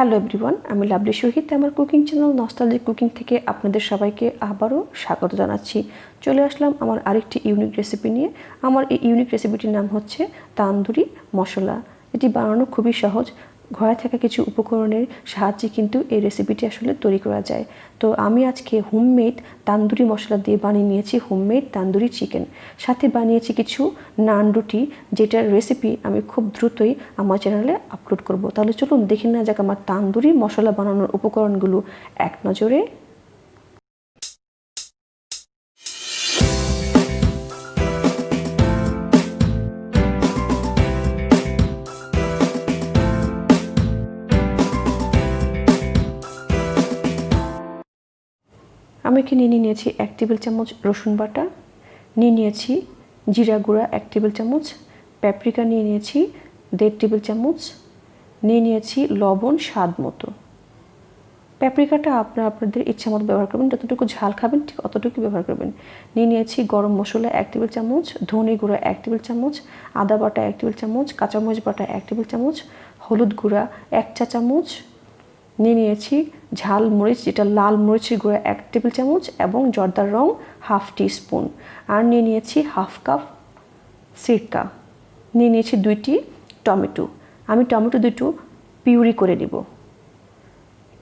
Hello everyone, আমি lovely শহীদ। আমার cooking channel nostalgic cooking থেকে আপনাদের সবাইকে আবারও স্বাগত জানাচ্ছি। চলে আসলাম আমার আরেকটি ইউনিক রেসিপি নিয়ে। আমার এই ইউনিক রেসিপিটির নাম হচ্ছে তান্দুরি মশলা। এটি বানানো খুবই সহজ। ঘরে থাকা কিছু উপকরণের সাহায্যে কিন্তু এই রেসিপিটি আসলে তৈরি করা যায়। তো আমি আজকে হোমমেড তান্দুরি মশলা দিয়ে বানিয়ে নিয়েছি হোমমেড তান্দুরি চিকেন। সাথে বানিয়েছি কিছু নান রুটি, যেটার রেসিপি আমি খুব দ্রুতই আমার চ্যানেলে আপলোড করব। তাহলে চলুন দেখে নেওয়া যাক আমার তান্দুরি মশলা বানানোর উপকরণগুলো এক নজরে। আমি এখানে নিয়ে নিয়েছি 1 টেবিল চামচ রসুন বাটা, নিয়ে নিয়েছি জিরা গুঁড়া 1 টেবিল চামচ, প্যাপ্রিকা নিয়ে নিয়েছি 1.5 টেবিল চামচ, নিয়ে নিয়েছি লবণ স্বাদ মতো। প্যাপ্রিকাটা আপনাদের ইচ্ছা মতো ব্যবহার করবেন, যতটুকু ঝাল খাবেন ঠিক অতটুকু ব্যবহার করবেন। নিয়ে নিয়েছি গরম মশলা 1 টেবিল চামচ, ধনে গুঁড়া 1 টেবিল চামচ, আদা বাটা 1 টেবিল চামচ, কাঁচামরিচ বাটা 1 টেবিল চামচ, হলুদ গুঁড়া 1 চা চামচ, নিয়ে নিয়েছি ঝাল মরিচ, যেটা লাল মরিচের গুঁড়া 1 টেবিল চামচ এবং জর্দার রং হাফ টিস্পুন, আর নিয়ে নিয়েছি হাফ কাপ সিরকা, নিয়ে নিয়েছি 2টি টমেটো। আমি টমেটো 2টো পিউরি করে নিব।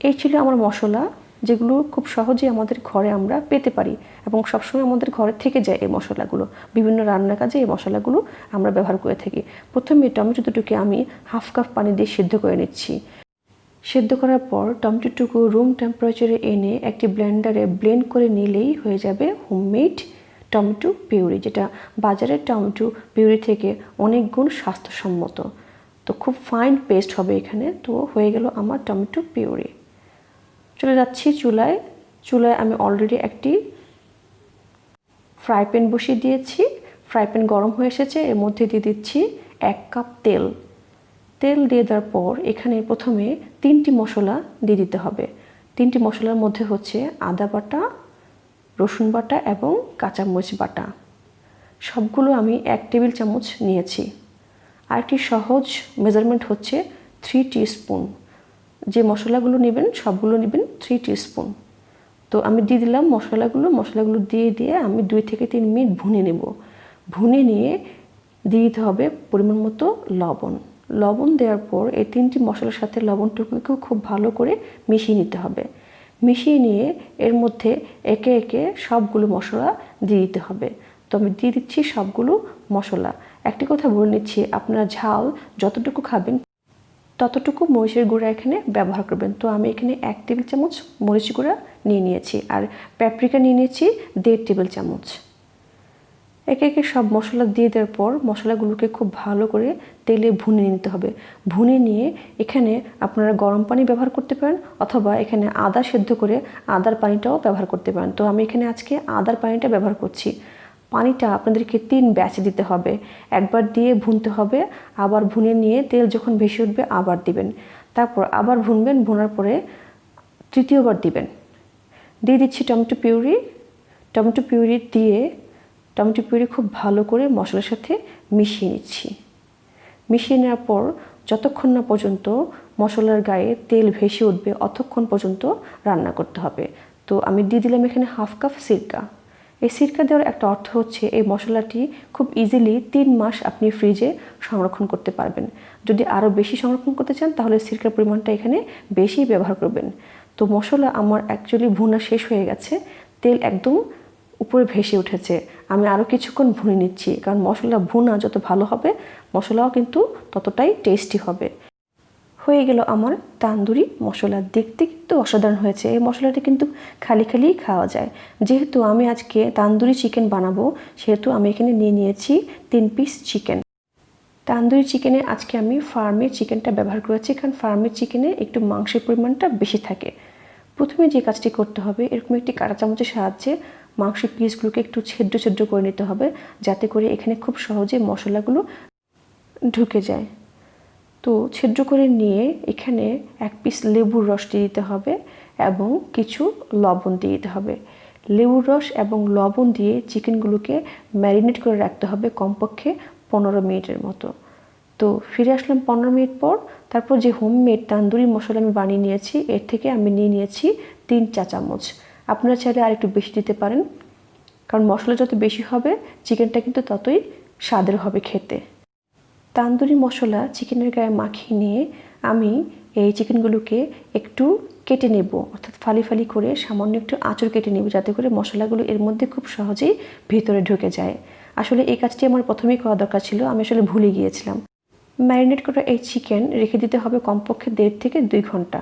এই ছিল আমার মশলা, যেগুলো খুব সহজেই আমাদের ঘরে আমরা পেতে পারি এবং সবসময় আমাদের ঘরে থেকে যায়। এই মশলাগুলো বিভিন্ন রান্নার কাজে এই মশলাগুলো আমরা ব্যবহার করে থাকি। প্রথমে টমেটো 2টোকে আমি হাফ কাপ পানি দিয়ে সিদ্ধ করে নিচ্ছি। সেদ্ধ করার পর টমেটোটুকু রুম টেম্পারেচারে এনে একটি ব্লেন্ডারে ব্লেন্ড করে নিলেই হয়ে যাবে হোমমেড টমেটো পিউরি, যেটা বাজারের টমেটো পিউরি থেকে অনেক গুণ স্বাস্থ্যসম্মত। তো খুব ফাইন পেস্ট হবে এখানে। তো হয়ে গেল আমার টমেটো পিউরি। চলে যাচ্ছি চুলায়। আমি অলরেডি একটি ফ্রাই প্যান বসিয়ে দিয়েছি। ফ্রাই প্যান গরম হয়ে এসেছে। এর মধ্যে দিয়ে দিচ্ছি 1 কাপ তেল। তেল দিয়ে দেওয়ার পর এখানে প্রথমে 3টি মশলা দিয়ে দিতে হবে। 3টি মশলার মধ্যে হচ্ছে আদা বাটা, রসুন বাটা এবং কাঁচামরিচ বাটা। সবগুলো আমি 1 টেবিল চামচ নিয়েছি। আরেকটি সহজ মেজারমেন্ট হচ্ছে 3 টিস্পুন। যে মশলাগুলো নেবেন সবগুলো নেবেন 3 টিস্পুন। তো আমি দিয়ে দিলাম মশলাগুলো দিয়ে আমি 2 থেকে 3 মিনিট ভুনে নেব। ভুনে নিয়ে দিয়ে দিতে হবে পরিমাণ মতো লবণ দেওয়ার পর এই 3টি মশলার সাথে লবণটুকুকেও খুব ভালো করে মিশিয়ে নিতে হবে। মিশিয়ে নিয়ে এর মধ্যে একে একে সবগুলো মশলা দিয়ে দিতে হবে। তো আমি দিয়ে দিচ্ছি সবগুলো মশলা। একটি কথা বলে নিচ্ছি, আপনারা ঝাল যতটুকু খাবেন ততটুকু মরিচের গুঁড়া এখানে ব্যবহার করবেন। তো আমি এখানে 1 টেবিল চামচ মরিচ গুঁড়া নিয়ে নিয়েছি, আর প্যাপ্রিকা নিয়ে নিয়েছি 1.5 টেবিল চামচ। একে একে সব মশলা দিয়ে দেওয়ার পর মশলাগুলোকে খুব ভালো করে তেলে ভুনে নিতে হবে। ভুনে নিয়ে এখানে আপনারা গরম পানি ব্যবহার করতে পারেন, অথবা এখানে আদা সেদ্ধ করে আদার পানিটাও ব্যবহার করতে পারেন। তো আমি এখানে আজকে আদার পানিটা ব্যবহার করছি। পানিটা আপনাদেরকে 3 ব্যাচে দিতে হবে। একবার দিয়ে ভুনতে হবে, আবার ভুনে নিয়ে তেল যখন ভেসে উঠবে আবার দিবেন, তারপর আবার ভুনবেন, ভুনার পরে তৃতীয়বার দিবেন। দিয়ে দিচ্ছি টমেটো পিউরি দিয়ে টমেটো পিউরি খুব ভালো করে মশলার সাথে মিশিয়ে নিচ্ছি। মিশিয়ে নেওয়ার পর যতক্ষণ না পর্যন্ত মশলার গায়ে তেল ভেসে উঠবে অতক্ষণ পর্যন্ত রান্না করতে হবে। তো আমি দিয়ে দিলাম এখানে হাফ কাপ সিরকা। এই সিরকা দেওয়ার একটা অর্থ হচ্ছে এই মশলাটি খুব ইজিলি 3 মাস আপনি ফ্রিজে সংরক্ষণ করতে পারবেন। যদি আরও বেশি সংরক্ষণ করতে চান তাহলে সিরকার পরিমাণটা এখানে বেশি ব্যবহার করবেন। তো মশলা আমার অ্যাকচুয়ালি ভুনা শেষ হয়ে গেছে, তেল একদম উপরে ভেসে উঠেছে। আমি আরও কিছুক্ষণ ভুনে নিচ্ছি, কারণ মশলা ভুনা যত ভালো হবে মশলাও কিন্তু ততটাই টেস্টি হবে। হয়ে গেল আমার তান্দুরি মশলা। দেখতে কিন্তু অসাধারণ হয়েছে। এই মশলাটা কিন্তু খালি খাওয়া যায়। যেহেতু আমি আজকে তান্দুরি চিকেন বানাবো, সেহেতু আমি এখানে নিয়ে নিয়েছি 3 পিস চিকেন। তান্দুরি চিকেনে আজকে আমি ফার্মের চিকেনটা ব্যবহার করেছি, কারণ ফার্মের চিকেনে একটু মাংসের পরিমাণটা বেশি থাকে। প্রথমে যে কাজটি করতে হবে, এরকম একটি কাঁটা চামচের সাহায্যে মাংসের পিসগুলোকে একটু ছিদ্র করে নিতে হবে, যাতে করে এখানে খুব সহজে মশলাগুলো ঢুকে যায়। তো ছিদ্র করে নিয়ে এখানে 1 পিস লেবুর রস দিয়ে দিতে হবে এবং কিছু লবণ দিয়ে দিতে হবে। লেবুর রস এবং লবণ দিয়ে চিকেনগুলোকে ম্যারিনেট করে রাখতে হবে কমপক্ষে 15 মিনিটের মতো। তো ফিরে আসলাম 15 মিনিট পর। তারপর যে হোমমেড তান্দুরি মশলা আমি বানিয়ে নিয়েছি এর থেকে আমি নিয়ে নিয়েছি 3 চা চামচ। আপনারা চাইলে আর একটু বেশি দিতে পারেন, কারণ মশলা যত বেশি হবে চিকেনটা কিন্তু ততই স্বাদের হবে খেতে। তান্দুরি মশলা চিকেনের গায়ে মাখিয়ে নিয়ে আমি এই চিকেনগুলোকে একটু কেটে নেব, অর্থাৎ ফালি ফালি করে সামান্য একটু আঁচড় কেটে নেব, যাতে করে মশলাগুলো এর মধ্যে খুব সহজেই ভিতরে ঢুকে যায়। আসলে এই কাজটি আমার প্রথমেই করা দরকার ছিল, আমি আসলে ভুলে গিয়েছিলাম। ম্যারিনেট করা এই চিকেন রেখে দিতে হবে কমপক্ষে 1.5 থেকে 2 ঘন্টা।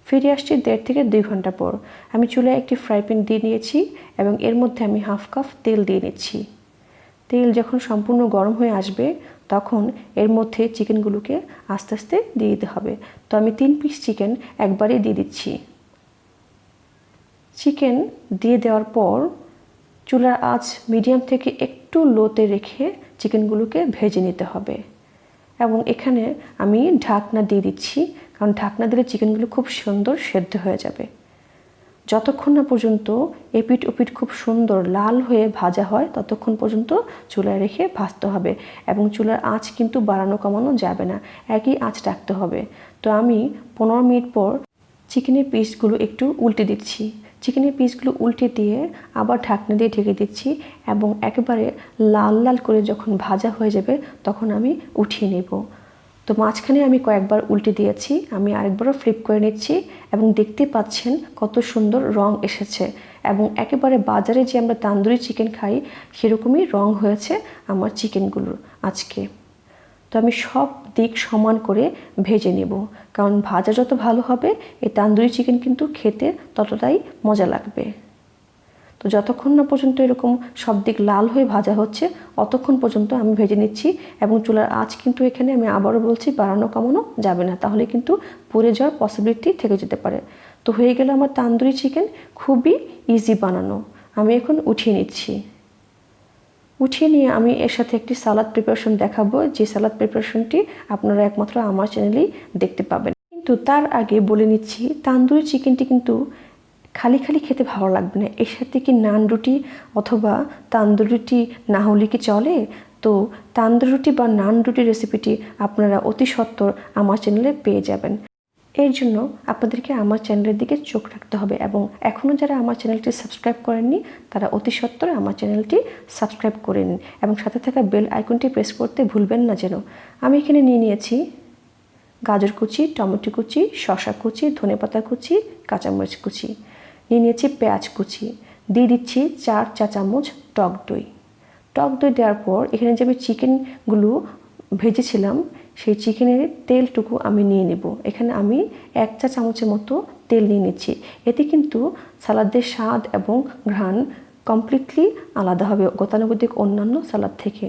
ফিরে আসছি 1.5 থেকে 2 ঘন্টা পর। আমি চুলায় একটি ফ্রাই প্যান দিয়ে নিয়েছি এবং এর মধ্যে আমি হাফ কাপ তেল দিয়ে নিচ্ছি। তেল যখন সম্পূর্ণ গরম হয়ে আসবে তখন এর মধ্যে চিকেনগুলোকে আস্তে আস্তে দিয়ে দিতে হবে। তো আমি 3 পিস চিকেন একবারেই দিয়ে দিচ্ছি। চিকেন দিয়ে দেওয়ার পর চুলার আঁচ মিডিয়াম থেকে একটু লোতে রেখে চিকেনগুলোকে ভেজে নিতে হবে। এবং এখানে আমি ঢাকনা দিয়ে দিচ্ছি, কারণ ঢাকনা দিলে চিকেনগুলো খুব সুন্দর সেদ্ধ হয়ে যাবে। যতক্ষণ না পর্যন্ত এপিঠ ওপিঠ খুব সুন্দর লাল হয়ে ভাজা হয় ততক্ষণ পর্যন্ত চুলায় রেখে ভাজতে হবে, এবং চুলার আঁচ কিন্তু বাড়ানো কমানো যাবে না, একই আঁচ রাখতে হবে। তো আমি 15 মিনিট পর চিকেনের পিসগুলো একটু উল্টে দিচ্ছি। চিকেনের পিসগুলো উল্টে দিয়ে আবার ঢাকনা দিয়ে ঢেকে দিচ্ছি, এবং একেবারে লাল লাল করে যখন ভাজা হয়ে যাবে তখন আমি উঠিয়ে নেব। তো মাঝখানে আমি কয়েকবার উল্টে দিয়েছি, আমি আরেকবারও ফ্লিপ করে নিচ্ছি, এবং দেখতে পাচ্ছেন কত সুন্দর রং এসেছে, এবং একেবারে বাজারে যে আমরা তান্দুরি চিকেন খাই সেরকমই রং হয়েছে আমার চিকেনগুলোর আজকে। তো আমি সব দিক সমান করে ভেজে নেব, কারণ ভাজা যত ভালো হবে এই তান্দুরি চিকেন কিন্তু খেতে ততটাই মজা লাগবে। তো যতক্ষণ না পর্যন্ত এরকম সব দিক লাল হয়ে ভাজা হচ্ছে অতক্ষণ পর্যন্ত আমি ভেজে নিচ্ছি, এবং চুলার আঁচ কিন্তু এখানে আমি আবারও বলছি বাড়ানো কমানো যাবে না, তাহলে কিন্তু পুড়ে যাওয়ার পসিবিলিটি থেকে যেতে পারে। তো হয়ে গেল আমার তান্দুরি চিকেন, খুবই ইজি বানানো। আমি এখন উঠিয়ে নিচ্ছি। উঠিয়ে নিয়ে আমি এর সাথে একটি সালাদ প্রিপারেশন দেখাবো, যে সালাদ প্রিপারেশনটি আপনারা একমাত্র আমার চ্যানেলেই দেখতে পাবেন। কিন্তু তার আগে বলে নিচ্ছি, তান্দুরি চিকেনটি কিন্তু খালি খালি খেতে ভালো লাগবে না, এর সাথে কি নান রুটি অথবা তান্দুরি রুটি না হলে কি চলে? তো তান্দুরি রুটি বা নান রুটি রেসিপিটি আপনারা অতি সত্বর আমার চ্যানেলে পেয়ে যাবেন। এর জন্য আপনাদেরকে আমার চ্যানেলের দিকে চোখ রাখতে হবে, এবং এখনও যারা আমার চ্যানেলটি সাবস্ক্রাইব করেননি তারা অতি সত্বর আমার চ্যানেলটি সাবস্ক্রাইব করে নিন, এবং সাথে থাকা বেল আইকনটি প্রেস করতে ভুলবেন না যেন। আমি এখানে নিয়ে নিয়েছি গাজর কুচি, টমেটো কুচি, শসা কুচি, ধনেপাতা কুচি, কাঁচামরিচ কুচি, নিয়ে নিয়েছি পেঁয়াজ কুচি, দিয়ে দিচ্ছি 4 চা চামচ টক দই। টক দই দেওয়ার পর এখানে যে আমি চিকেনগুলো ভেজেছিলাম সেই চিকেনের তেলটুকু আমি নিয়ে নেব। এখানে আমি 1 চা চামচের মতো তেল নিয়ে নিচ্ছি। এতে কিন্তু সালাদের স্বাদ এবং ঘ্রাণ কমপ্লিটলি আলাদা হবে গতানুগতিক অন্যান্য সালাদ থেকে।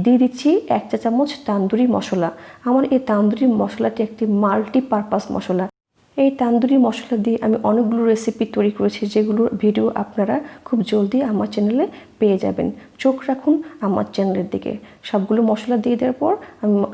দিয়ে দিচ্ছি 1 চা চামচ তান্দুরি মশলা। আমার এই তান্দুরি মশলাটি একটি মাল্টিপারপাস মশলা। এই তান্দুরি মশলা দিয়ে আমি অনেকগুলো রেসিপি তৈরি করেছি, যেগুলোর ভিডিও আপনারা খুব জলদি আমার চ্যানেলে পেয়ে যাবেন। চোখ রাখুন আমার চ্যানেলের দিকে। সবগুলো মশলা দিয়ে দেওয়ার পর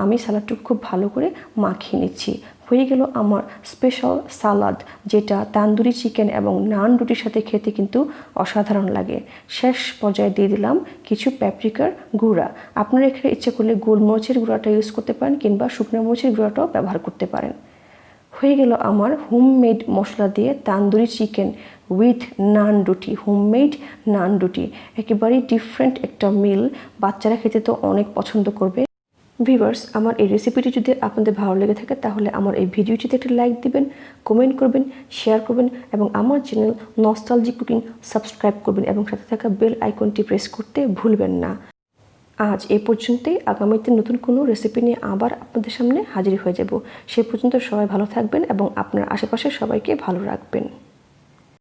আমি সালাডটুকু খুব ভালো করে মাখিয়ে নিচ্ছি। হয়ে গেল আমার স্পেশাল সালাদ, যেটা তান্দুরি চিকেন এবং নান রুটির সাথে খেতে কিন্তু অসাধারণ লাগে। শেষ পর্যায়ে দিয়ে দিলাম কিছু প্যাপ্রিকার গুঁড়া। আপনারা এখানে ইচ্ছে করলে গোলমরিচের গুঁড়াটা ইউজ করতে পারেন, কিংবা শুকনো মরিচের গুঁড়াটাও ব্যবহার করতে পারেন। হয়ে গেল আমার হোমমেড মশলা দিয়ে তান্দুরি চিকেন উইথ নান রুটি, হোমমেড নান রুটি। একেবারেই ডিফারেন্ট একটা মিল, বাচ্চারা খেতে তো অনেক পছন্দ করবে। ভিউয়ার্স, আমার এই রেসিপিটি যদি আপনাদের ভালো লেগে থাকে তাহলে আমার এই ভিডিওটিতে একটা লাইক দিবেন, কমেন্ট করবেন, শেয়ার করবেন, এবং আমার চ্যানেল নস্টালজিক কুকিং সাবস্ক্রাইব করবেন, এবং সাথে থাকা বেল আইকনটি প্রেস করতে ভুলবেন না। আজ এই পর্যন্তই। আগামীতে নতুন কোনো রেসিপি নিয়ে আবার আপনাদের সামনে হাজির হয়ে যাব। সে পর্যন্ত সবাই ভালো থাকবেন এবং আপনার আশেপাশে সবাইকে ভালো রাখবেন।